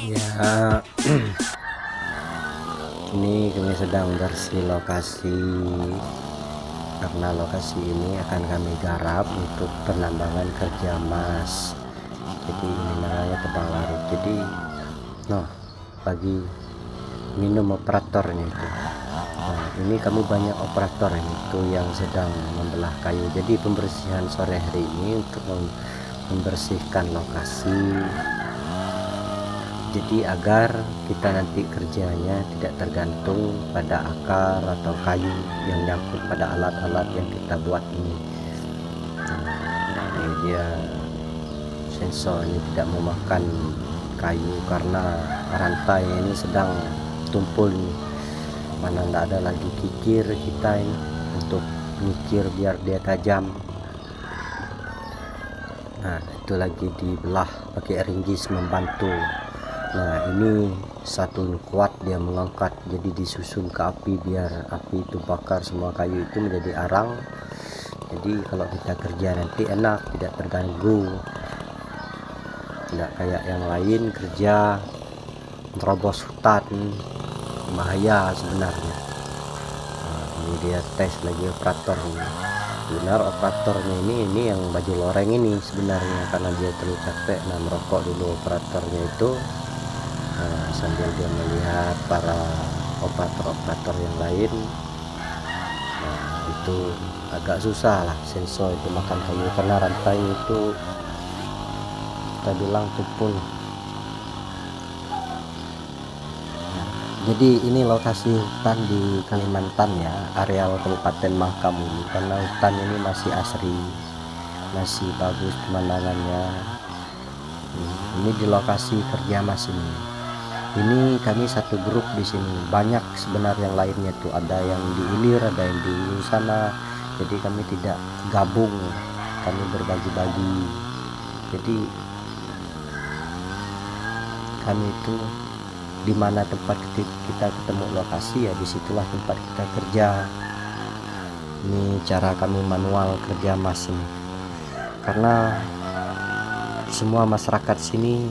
Ya, ini kami sedang bersih lokasi karena lokasi ini akan kami garap untuk penambangan kerja emas. Jadi ini namanya tebang larut. Jadi, bagi minum operatornya itu. Nah, ini kami banyak operator ini itu yang sedang membelah kayu. Jadi pembersihan sore hari ini untuk membersihkan lokasi. Jadi agar kita nanti kerjanya tidak tergantung pada akar atau kayu yang nyangkut pada alat-alat yang kita buat ini. Ini dia sensor ini tidak memakan kayu karena rantai ini sedang tumpul ini. Mana tidak ada lagi kikir kita ini untuk mikir biar dia tajam. Nah, itu lagi dibelah pakai ringgis membantu. Nah, ini satu kuat dia mengangkat, jadi disusun ke api biar api itu bakar semua kayu itu menjadi arang. Jadi kalau kita kerja nanti enak, tidak terganggu, tidak kayak yang lain kerja terobos hutan, bahaya sebenarnya. Nah, ini dia tes lagi operatornya. Benar operatornya ini yang baju loreng ini sebenarnya karena dia terlalu capek. Nah, merokok dulu operatornya itu. Nah, sambil dia melihat para operator-operator yang lain. Nah, itu agak susah lah sensor itu makan kayu karena rantai itu kita bilang tumpul. Jadi ini lokasi hutan di Kalimantan ya, areal Kabupaten Mahakam ini, karena hutan ini masih asri, masih bagus pemandangannya. Ini di lokasi kerja mas ini. Ini kami satu grup di sini, banyak sebenarnya yang lainnya tuh, ada yang di hilir, ada yang di sana. Jadi kami tidak gabung, kami berbagi-bagi. Jadi kami itu di mana tempat kita ketemu lokasi ya disitulah tempat kita kerja. Ini cara kami manual kerja mas ini, karena semua masyarakat sini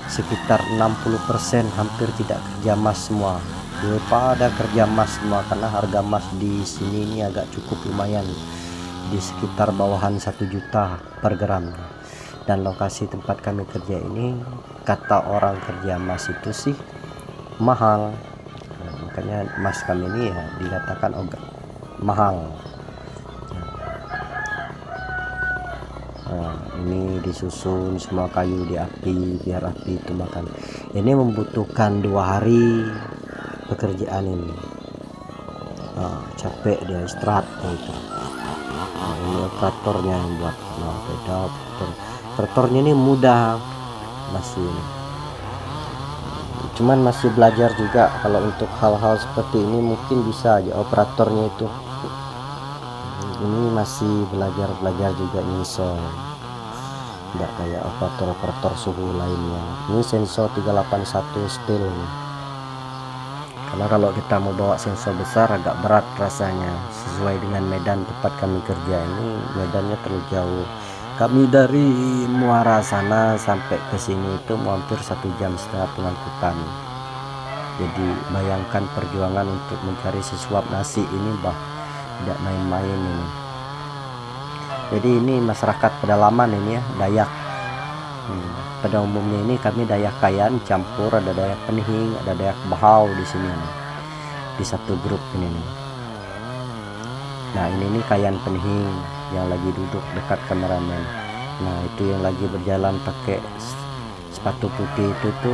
sekitar 60% hampir tidak kerja emas semua, daripada kerja emas semua, karena harga emas di sini ini agak cukup lumayan, di sekitar bawahan 1 juta per gram. Dan lokasi tempat kami kerja ini kata orang kerja emas itu sih mahal. Nah, makanya emas kami ini ya dikatakan mahal. Nah, ini disusun semua kayu di api biar api itu makan. Ini membutuhkan 2 hari pekerjaan ini. Nah, capek dia istirahat itu. Nah, ini operatornya yang buat. Nah, beda operatornya ini mudah masih ini. Cuman masih belajar juga kalau untuk hal-hal seperti ini, mungkin bisa aja operatornya itu. Ini masih belajar juga sensor, tidak kayak operator suhu lainnya. Ini sensor 381 steel nih. Karena kalau kita mau bawa sensor besar agak berat rasanya, sesuai dengan medan tempat kami kerja ini, medannya terlalu jauh. Kami dari Muara sana sampai ke sini itu hampir 1,5 jam pengangkutan. Jadi bayangkan perjuangan untuk mencari sesuap nasi ini tidak main-main ini. Jadi ini masyarakat pedalaman ini ya, Dayak. Pada umumnya ini kami Dayak Kayan campur, ada Dayak Penihing, ada Dayak Bahau di sini nih, di satu grup ini nih. Nah, ini Kayan Penihing yang lagi duduk dekat kameramen. Nah, itu yang lagi berjalan pakai sepatu putih itu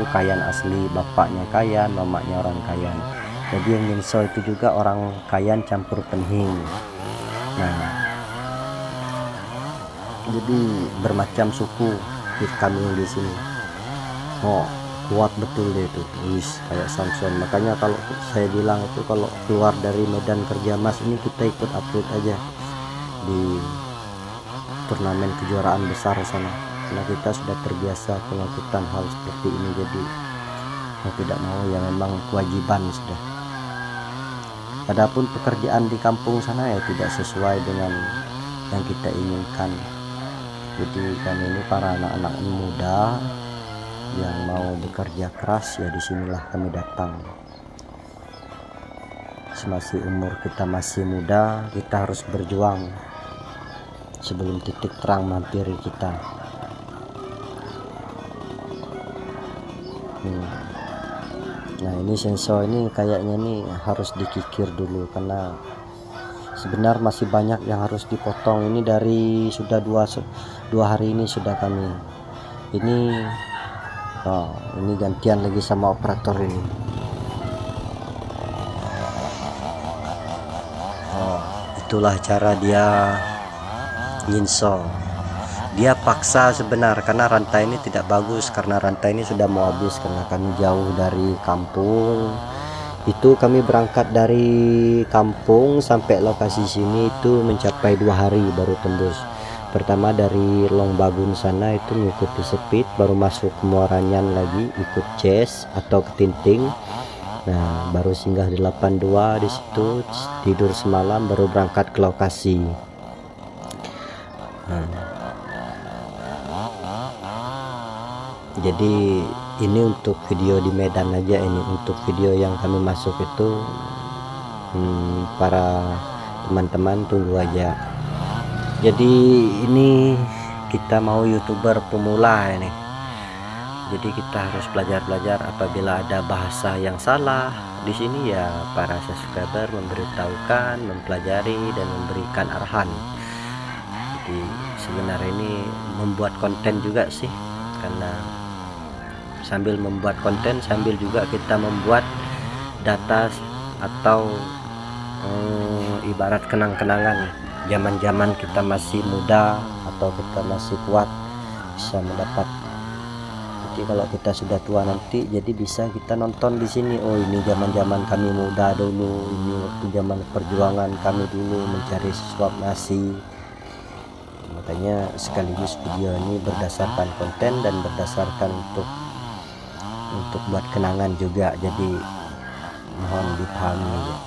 Kayan asli, bapaknya Kayan, mamanya orang Kayan. Jadi yang nyinso itu juga orang Kayan campur Penihing. Nah, jadi bermacam suku kami di sini. Kuat betul deh itu, kayak Samson. Makanya kalau saya bilang itu kalau keluar dari medan kerja emas ini kita ikut upload aja di turnamen kejuaraan besar sana, karena kita sudah terbiasa melakukan hal seperti ini. Jadi mau tidak mau ya memang kewajiban sudah. Adapun pekerjaan di kampung sana ya tidak sesuai dengan yang kita inginkan. Jadi kami ini para anak-anak muda yang mau bekerja keras, ya disinilah kami datang. Semasa umur kita masih muda, kita harus berjuang sebelum titik terang mampiri kita. Nah ini sensor ini kayaknya nih harus dikikir dulu, karena sebenarnya masih banyak yang harus dipotong. Ini dari sudah dua hari ini sudah kami ini ini gantian lagi sama operator ini. Itulah cara dia nyinsol. Dia paksa sebenarnya, karena rantai ini tidak bagus, karena rantai ini sudah mau habis karena kami jauh dari kampung. Itu kami berangkat dari kampung sampai lokasi sini itu mencapai 2 hari baru tembus. Pertama dari Long Bagun sana itu mengikuti speed, baru masuk ke Muaranyan lagi ikut Ces atau ke Tinting. Nah baru singgah di 82, di situ tidur semalam, baru berangkat ke lokasi. Jadi ini untuk video di Medan aja, ini untuk video yang kami masuk itu para teman-teman tunggu aja. Jadi ini kita mau YouTuber pemula ini, jadi kita harus belajar apabila ada bahasa yang salah di sini, ya para subscriber memberitahukan, mempelajari dan memberikan arahan. Jadi sebenarnya ini membuat konten juga sih, karena sambil membuat konten sambil juga kita membuat data atau ibarat kenang-kenangan zaman-zaman kita masih muda atau kita masih kuat, bisa mendapat. Jadi kalau kita sudah tua nanti, jadi bisa kita nonton di sini, oh ini zaman-zaman kami muda dulu, ini waktu zaman perjuangan kami dulu mencari sesuap nasi. Makanya sekaligus video ini berdasarkan konten dan berdasarkan untuk buat kenangan juga, jadi mohon dipahami ya.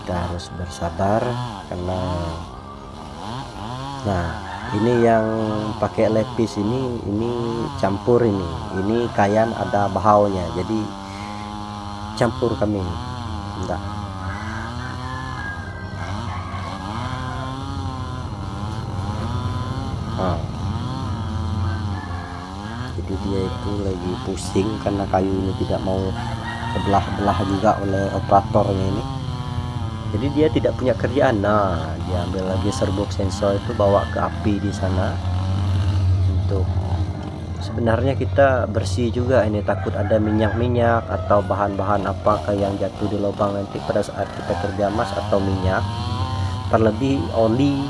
Kita harus bersabar karena ini yang pakai lepis ini campur, ini kayan ada bahaunya, jadi campur kami enggak. Jadi dia itu lagi pusing karena kayu ini tidak mau belah-belah juga oleh operatornya ini. Jadi dia tidak punya kerjaan. Nah dia ambil lagi serbuk sensor itu, bawa ke api di sana. Untuk sebenarnya kita bersih juga ini, takut ada minyak-minyak atau bahan-bahan apakah yang jatuh di lubang nanti pada saat kita kerja mas, atau minyak terlebih oli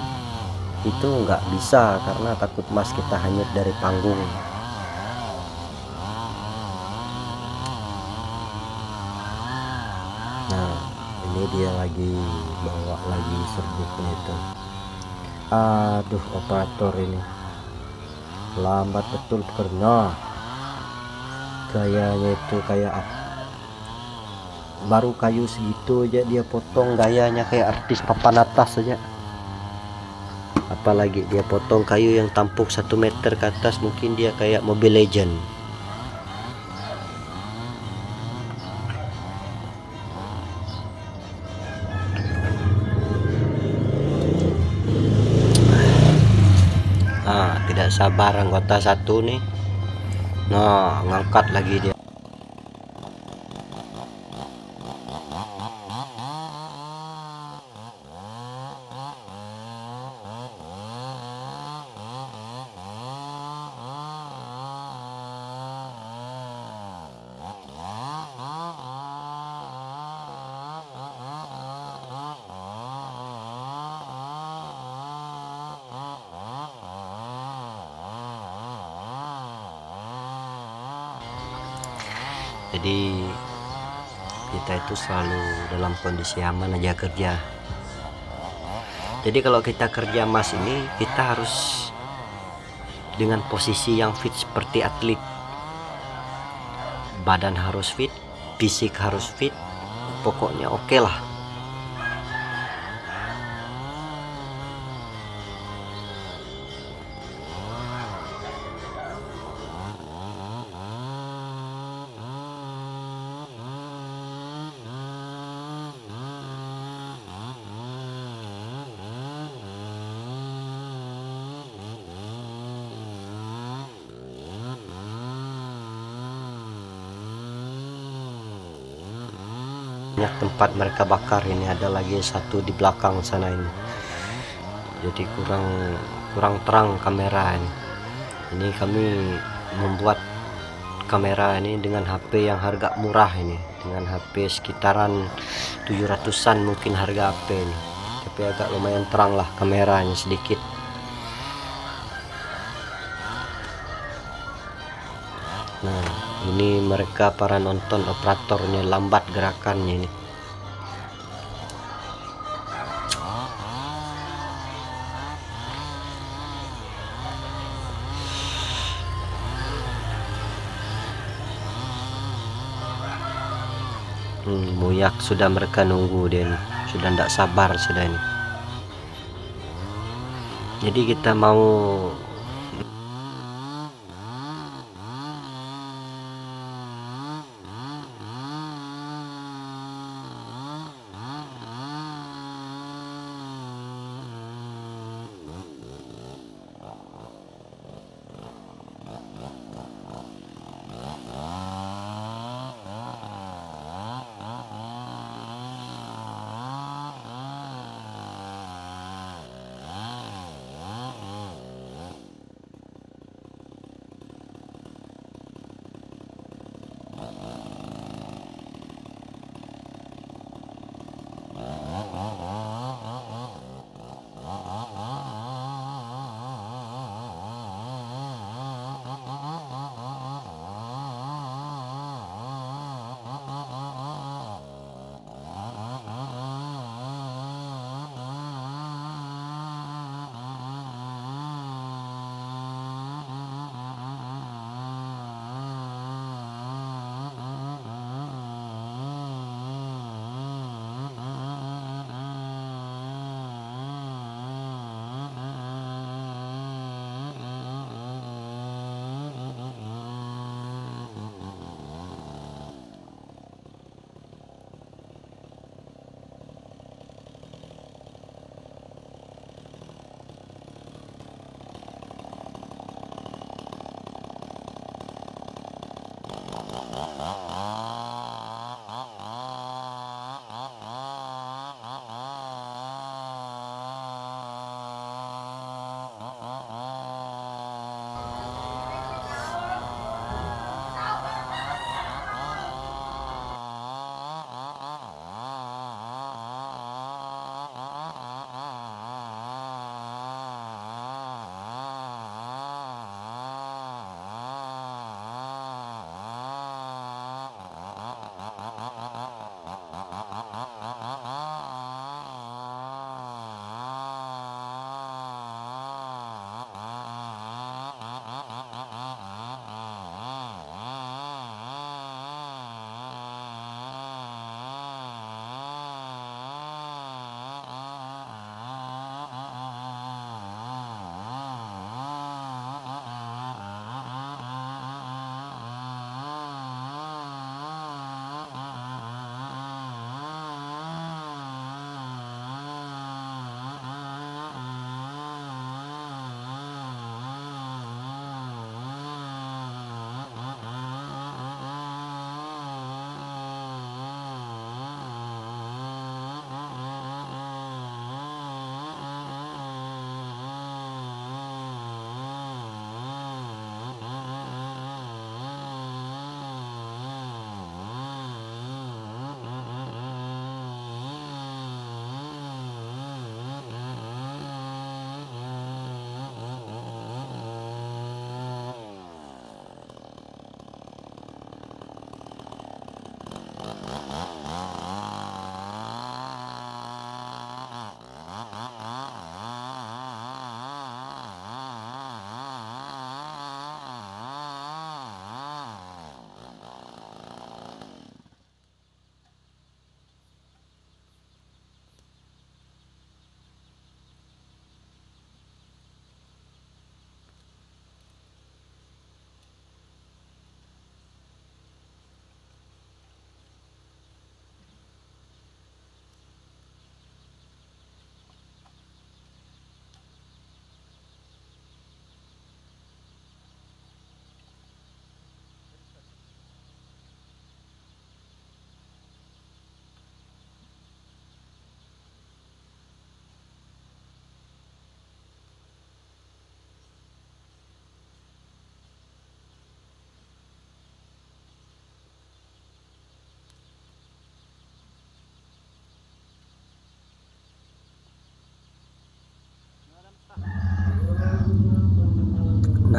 itu nggak bisa, karena takut mas kita hanyut dari panggung. Nah ini dia lagi bawa lagi serbuknya itu. Aduh operator ini lambat betul karena gayanya itu kayak baru kayu segitu aja dia potong, gayanya kayak artis papan atas saja. Apalagi dia potong kayu yang tampuk 1 meter ke atas, mungkin dia kayak Mobile Legend. Tidak sabar anggota satu nih. Nah ngangkat lagi dia. Jadi kita itu selalu dalam kondisi aman aja kerja. Jadi kalau kita kerja mas ini, kita harus dengan posisi yang fit seperti atlet. Badan harus fit, fisik harus fit, pokoknya oke lah. banyak tempat mereka bakar. Ini ada lagi satu di belakang sana ini, jadi kurang terang kamera ini. Ini kami membuat kamera ini dengan HP yang harga murah ini, dengan HP sekitaran 700-an mungkin harga HP ini, tapi agak lumayan terang lah kameranya sedikit. Nah, ini mereka para nonton, operatornya lambat gerakannya ini. Buyak sudah mereka nunggu dia nih, sudah tidak sabar sudah ini. Jadi kita mau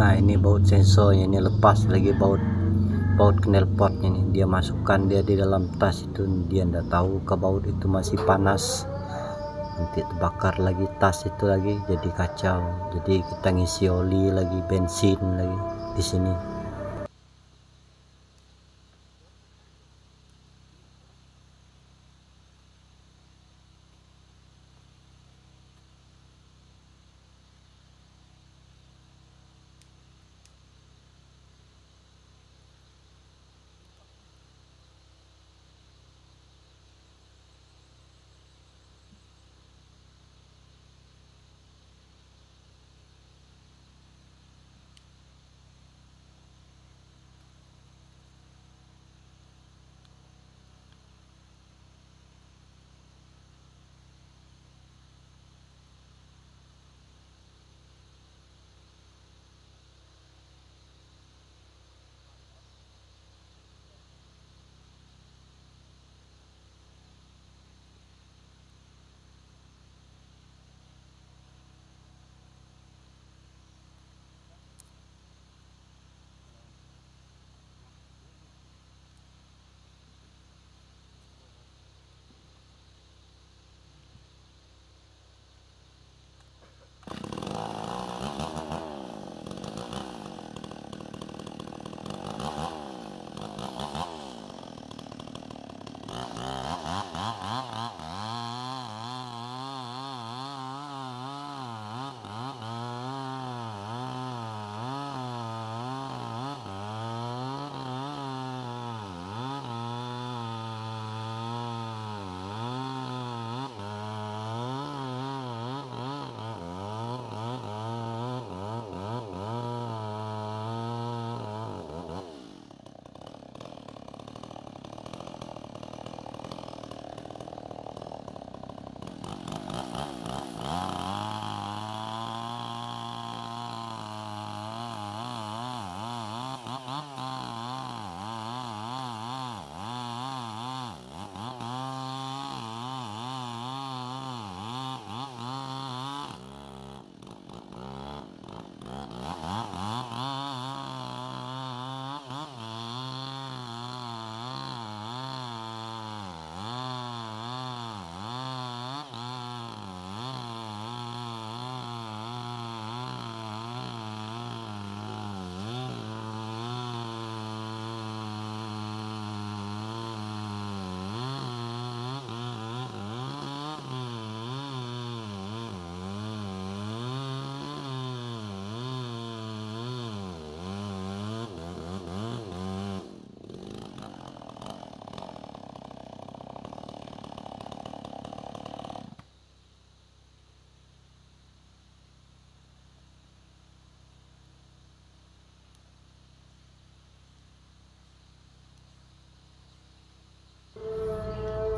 Nah ini baut sensornya, ini lepas lagi baut knalpotnya nih, dia masukkan dia di dalam tas itu, dia ndak tahu ke baut itu masih panas, nanti terbakar lagi tas itu lagi, jadi kacau. Jadi kita ngisi oli lagi, bensin lagi di sini.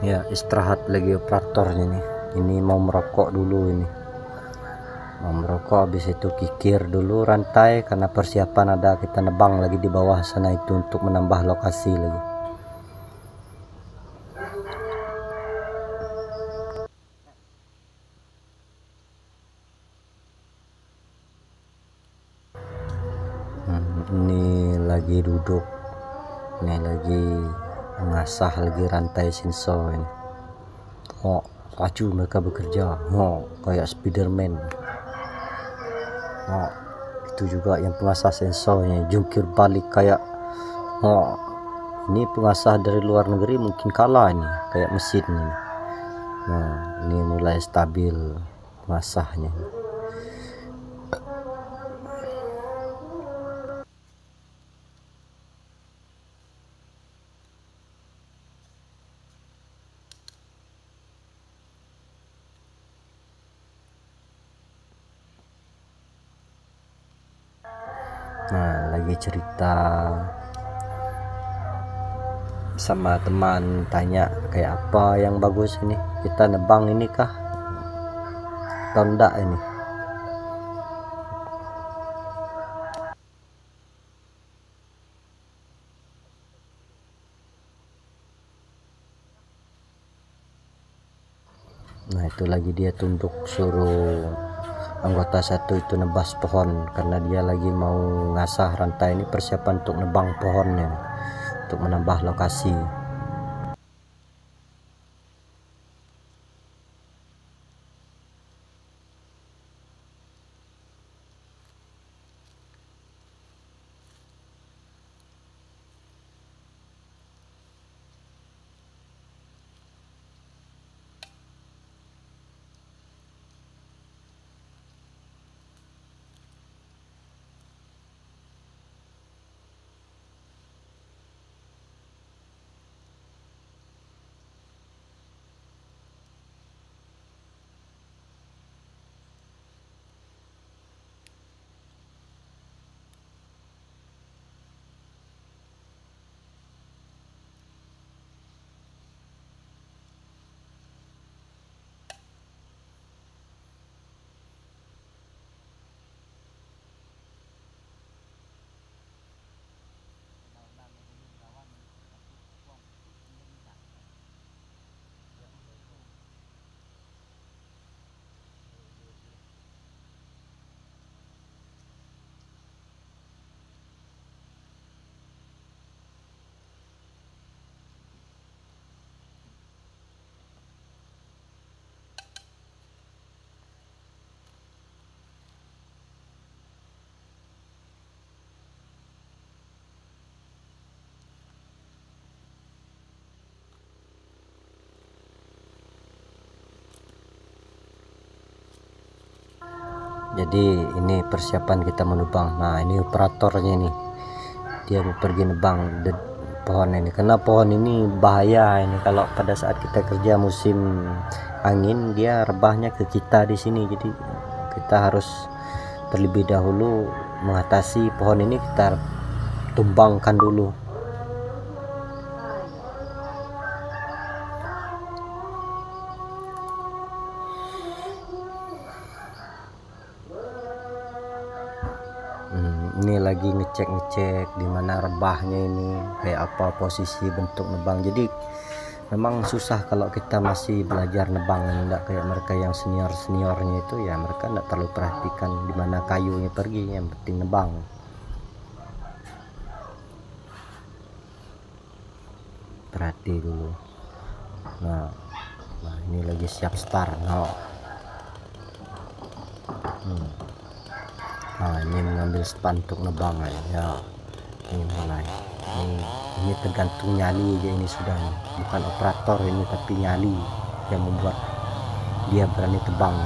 Ya istirahat lagi operatornya nih, ini mau merokok dulu, ini mau merokok, habis itu kikir dulu rantai karena persiapan ada kita nebang lagi di bawah sana itu untuk menambah lokasi lagi. Ini lagi duduk, ini lagi mengasah lagi rantai sensor ini. Oh, laju mereka bekerja, oh kayak Spiderman. Oh, itu juga yang pengasah sensornya, jungkir balik kayak, oh ini pengasah dari luar negeri mungkin kalah ini, kayak mesin ini. Nah ini mulai stabil pengasahnya. Nah lagi cerita sama teman, tanya kayak apa yang bagus ini, kita nebang ini kah atau enggak ini. Nah itu lagi dia tunduk suruh anggota satu itu nebas pohon karena dia lagi mau ngasah rantai. Ini persiapan untuk nebang pohonnya untuk menambah lokasi. Jadi ini persiapan kita menebang. Nah, ini operatornya nih, dia mau pergi nebang pohon ini karena pohon ini bahaya ini kalau pada saat kita kerja musim angin, dia rebahnya ke kita di sini. Jadi kita harus terlebih dahulu mengatasi pohon ini, kita tumbangkan dulu. Ini lagi ngecek di mana rebahnya ini, kayak apa posisi bentuk nebang. Jadi memang susah kalau kita masih belajar nebang, enggak kayak mereka yang seniornya itu ya, mereka enggak terlalu perhatikan di mana kayunya pergi, yang penting nebang. Perhati dulu. Nah ini lagi siap start. Nah ini mengambil span untuk nebang ya. Ini mulai, ini tergantung nyali aja ini sudah nih. Bukan operator ini tapi nyali yang membuat dia berani tebang.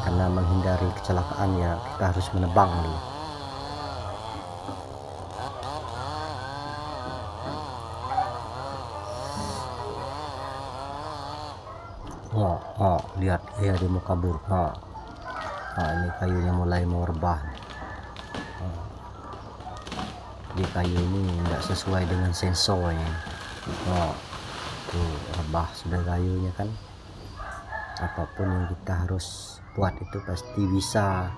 Karena menghindari kecelakaan ya, kita harus menebang dulu. Lihat ya, dia mau kabur. Ini kayunya mulai mau rebah. Di kayu ini tidak sesuai dengan sensornya. Tuh rebah sudah kayunya kan. Apapun yang kita harus buat itu pasti bisa.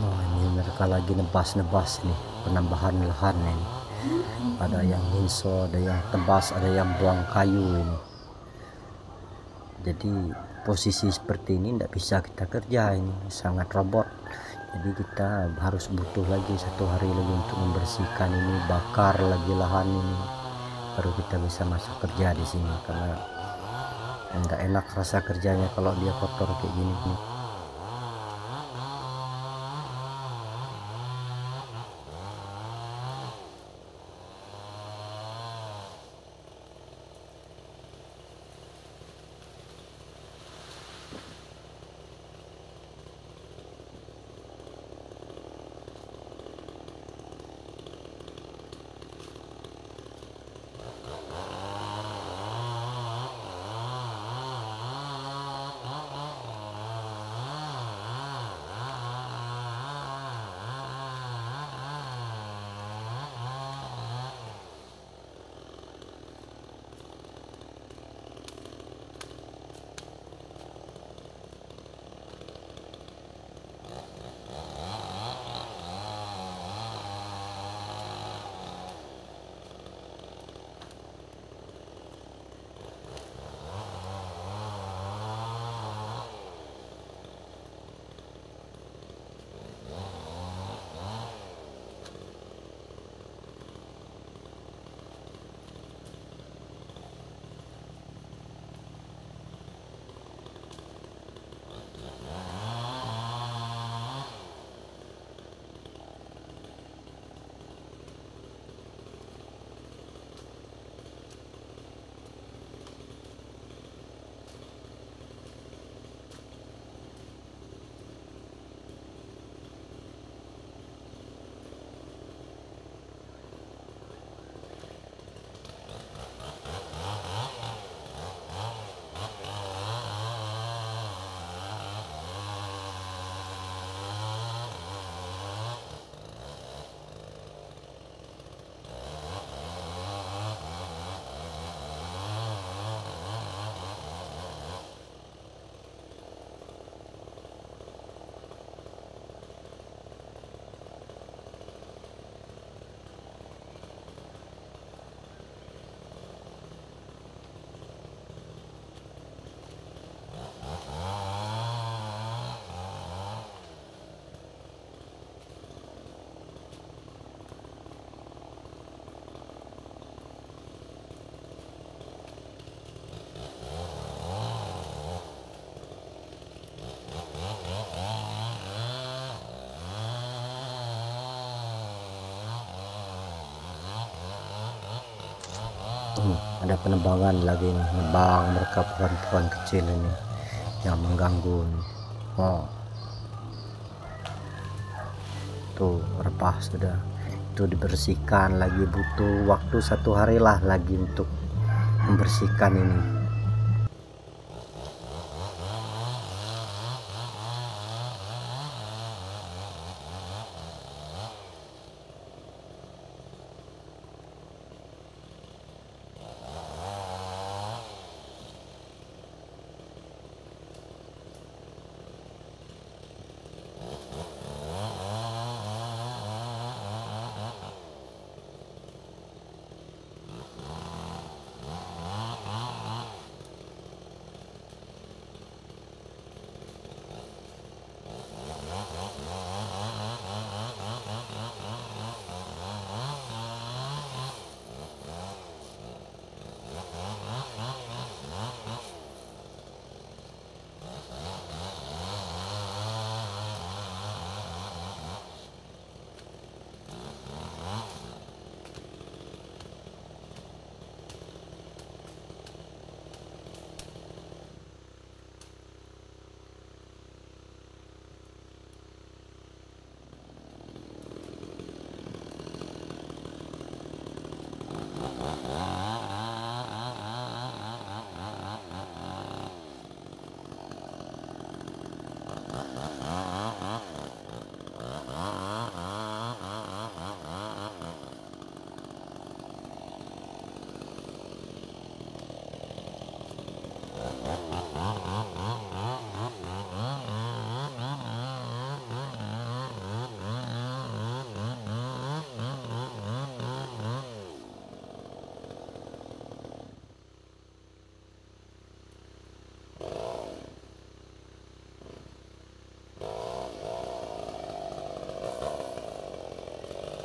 Ini mereka lagi nebas nih, penambahan lahan ini. Ada yang hinso, ada yang tebas, ada yang buang kayu ini. Jadi posisi seperti ini tidak bisa kita kerja, ini sangat robot. Jadi kita harus butuh lagi 1 hari lagi untuk membersihkan ini, bakar lagi lahan ini, baru kita bisa masuk kerja di sini, karena enggak enak rasa kerjanya kalau dia kotor kayak gini. Ada penebangan lagi nih, nebang mereka pohon-pohon kecil ini yang mengganggu nih. Oh, tuh rebah sudah, itu dibersihkan lagi, butuh waktu 1 hari lah lagi untuk membersihkan ini.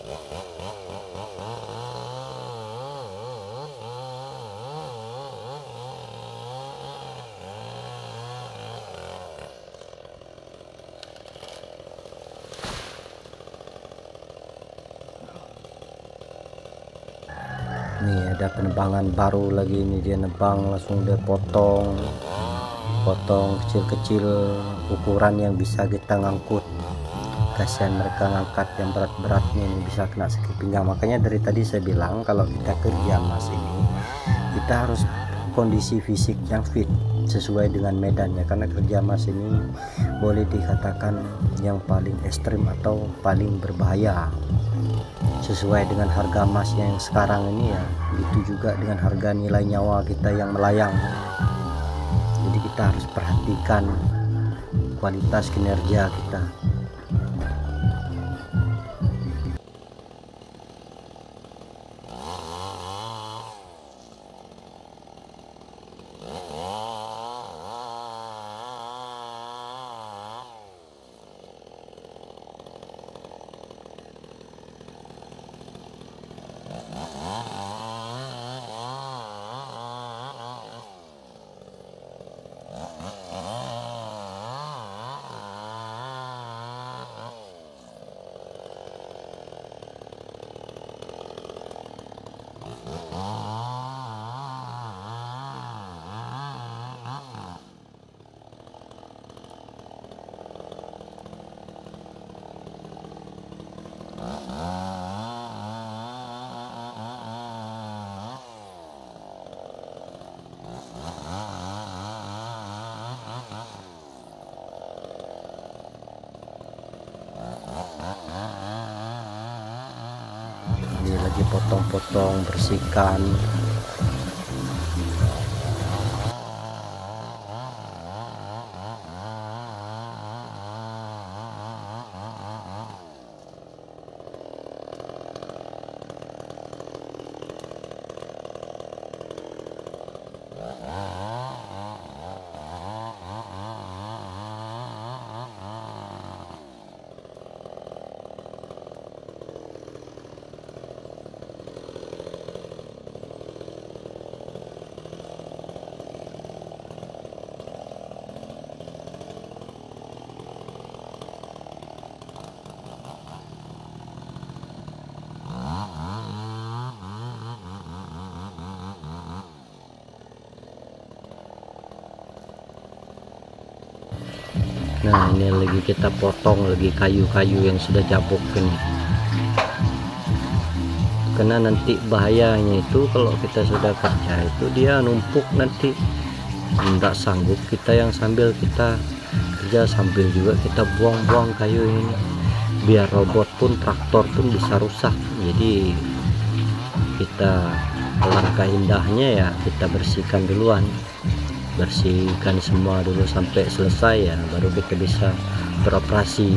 Nih ada penebangan baru lagi, ini dia nebang langsung dia potong kecil-kecil ukuran yang bisa kita ngangkut. Kasihan mereka ngangkat yang berat-beratnya ini bisa kena sakit pinggang. Makanya dari tadi saya bilang kalau kita kerja mas ini kita harus kondisi fisik yang fit sesuai dengan medannya, karena kerja mas ini boleh dikatakan yang paling ekstrim atau paling berbahaya. Sesuai dengan harga emasnya yang sekarang ini ya, itu juga dengan harga nilai nyawa kita yang melayang. Jadi kita harus perhatikan kualitas kinerja kita. Ini lagi potong-potong, bersihkan. Nah ini lagi kita potong lagi kayu-kayu yang sudah jabuk ini, karena nanti bahayanya itu kalau kita sudah kerja itu dia numpuk, nanti tidak sanggup kita yang sambil kita kerja sambil juga kita buang-buang kayu ini, biar robot pun traktor pun bisa rusak. Jadi kita langkah indahnya ya kita bersihkan duluan, bersihkan semua dulu sampai selesai ya, baru kita bisa beroperasi.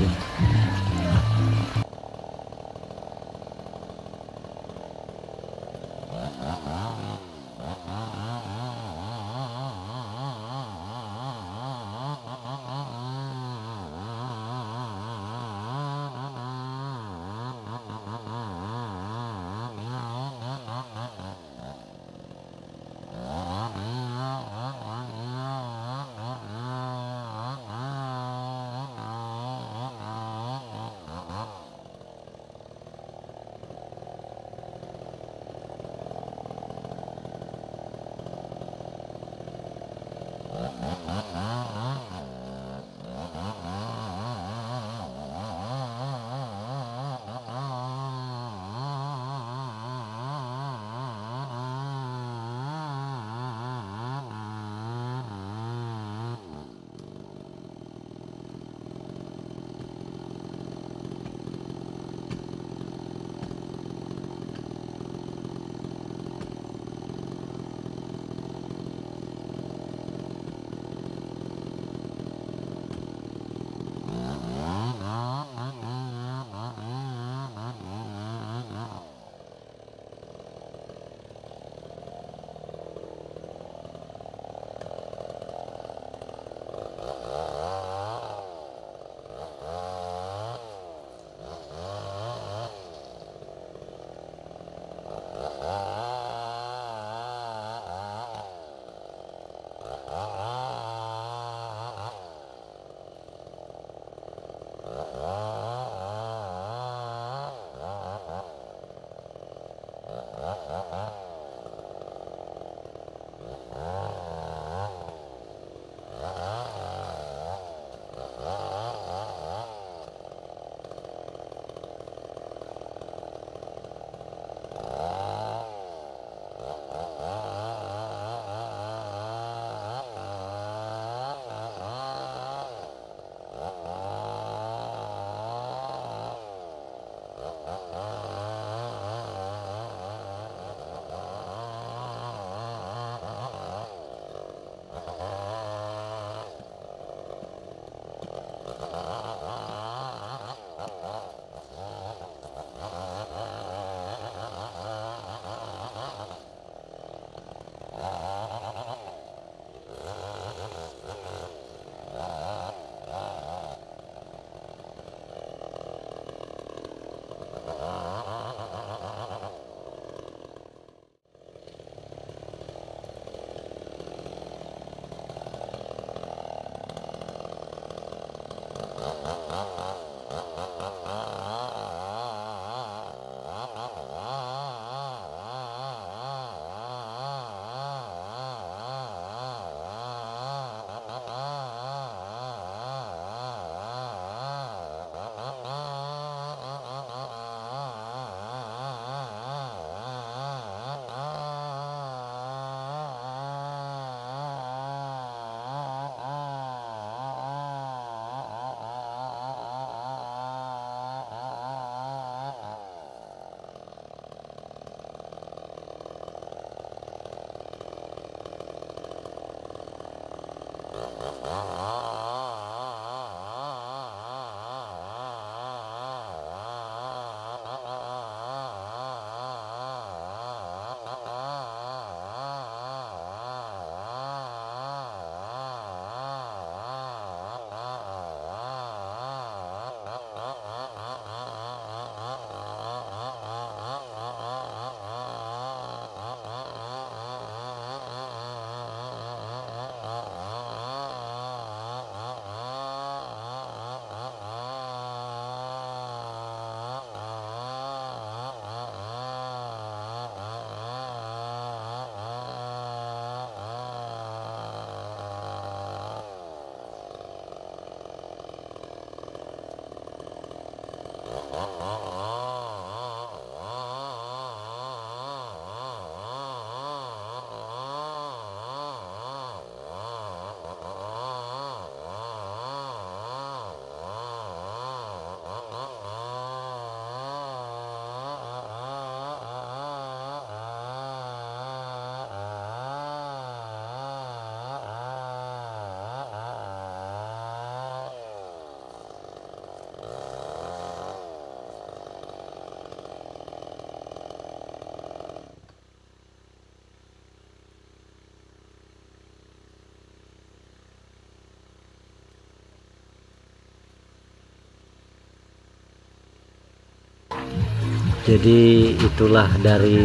Jadi itulah dari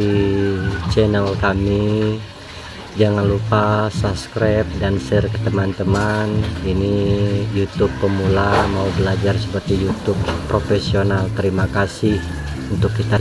channel kami. Jangan lupa subscribe dan share ke teman-teman. Ini YouTube pemula mau belajar seperti YouTube profesional. Terima kasih untuk kita.